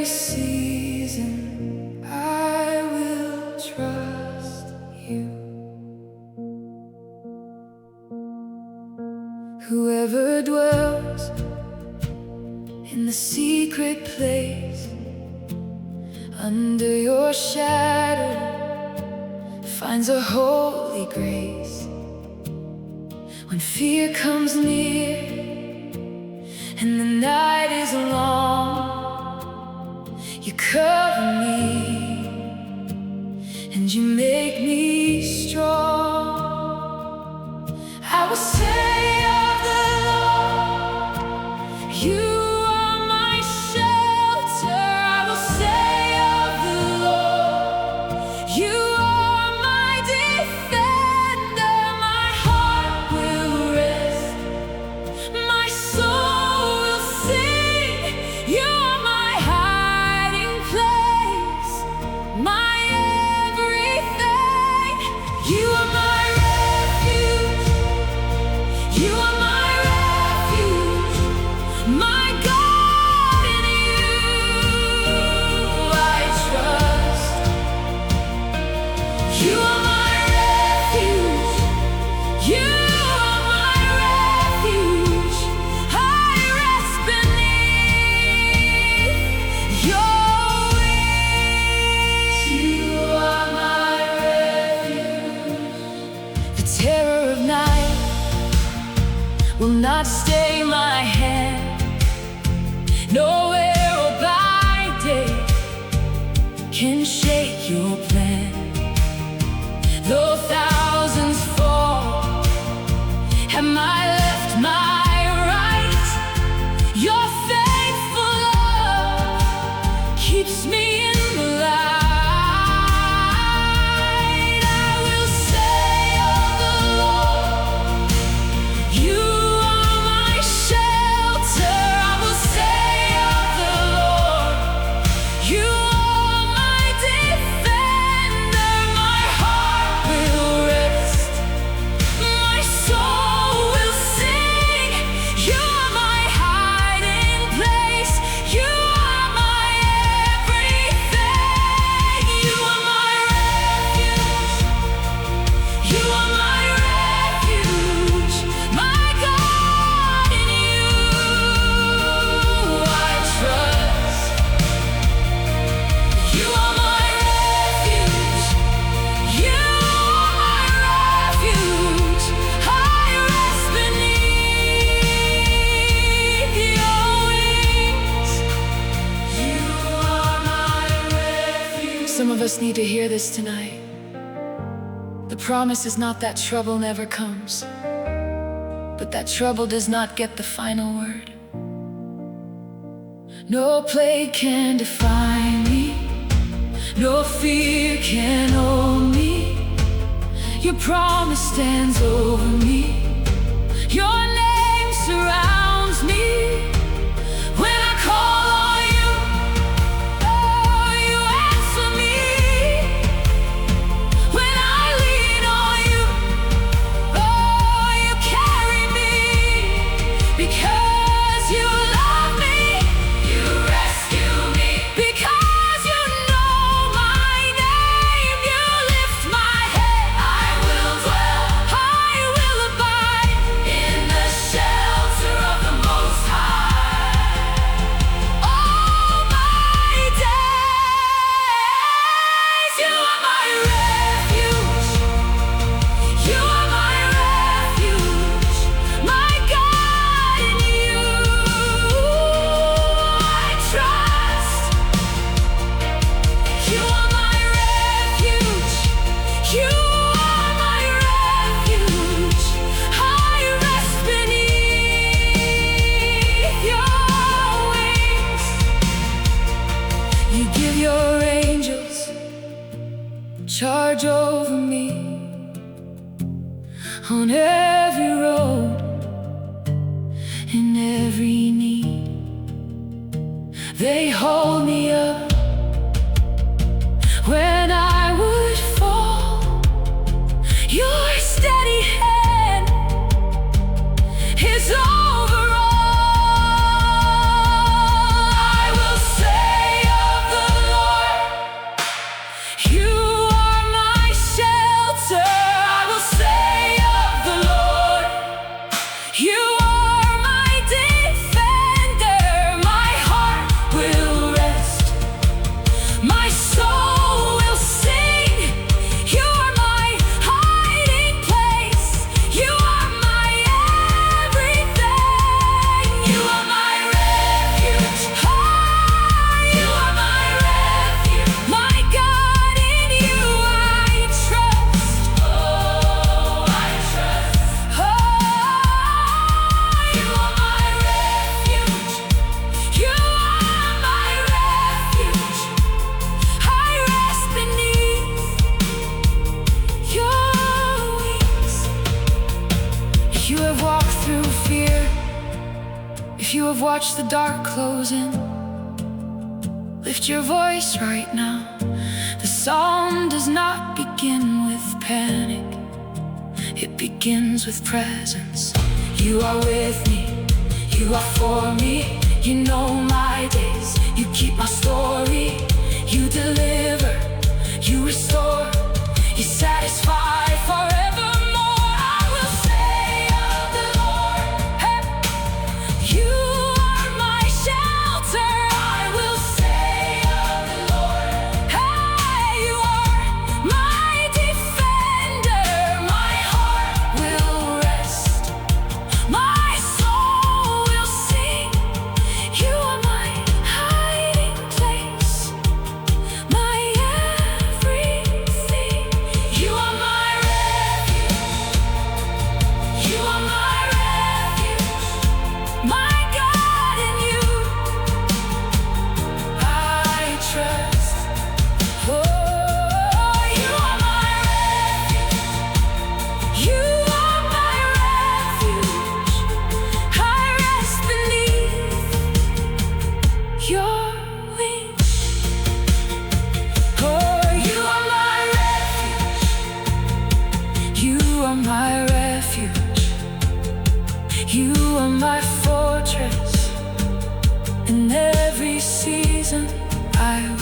season I will trust you. Whoever dwells in the secret place, under your shadow finds a holy grace. When fear comes near and the night is long, you cover me and you make me strong. I will say of the Lord, you are my shelter. I will say of the Lord, you are my defender. My heart will rest, my soul will sing. You are my hiding place, my everything. You are my refuge, you are my refuge, my God, in you I trust. You are my refuge, you are my refuge. I rest beneath your wings. You are my refuge. The terror of night will not stay my hand. No arrow by day can shake your plan. Though thousands fall at my left, my right, your faithful love keeps me in the light. I will say of the Lord, you are my shelter. I will say of the Lord, you are my defender. My heart will rest, my soul will sing. You are my hiding place, you are my everything. You are my refuge, you are my refuge, my God, in you I trust. You are my refuge, you are my refuge. I rest beneath your wings. You are my refuge. Some of us need to hear this tonight. The promise is not that trouble never comes, but that trouble does not get the final word. No plague can define me, no fear can hold me. Your promise stands over me, your name surrounds me. When I call on you, oh, you answer me. When I lean on you, oh, you carry me. Because you love me, you rescue me. Because you know my name, you lift my head. I will dwell, I will abide in the shelter of the Most High. All my days, you are my refuge, you are my refuge, my God, in you I trust. You are my refuge, you are my refuge. I rest beneath your wings. You give your angels charge over me on every road, in every need. They hold me up when I would fall. Your steady hand is over all. I will say have watched the dark close in, lift your voice right now. The psalm does not begin with panic, it begins with presence. You are with me, you are for me. You know my days, you keep my story. You deliver, you restore, you satisfy forevermore. I will say of the Lord, hey, you are my shelter. I will say of the Lord, hey, you are my defender. My heart will rest, my soul will sing. You are my hiding place, my everything. You are my refuge, you are my refuge, my God, in you I trust. Oh, you are my refuge, you are my refuge. I rest beneath your wings. Oh, you are my refuge, you are my refuge, you are my fortress. In every season I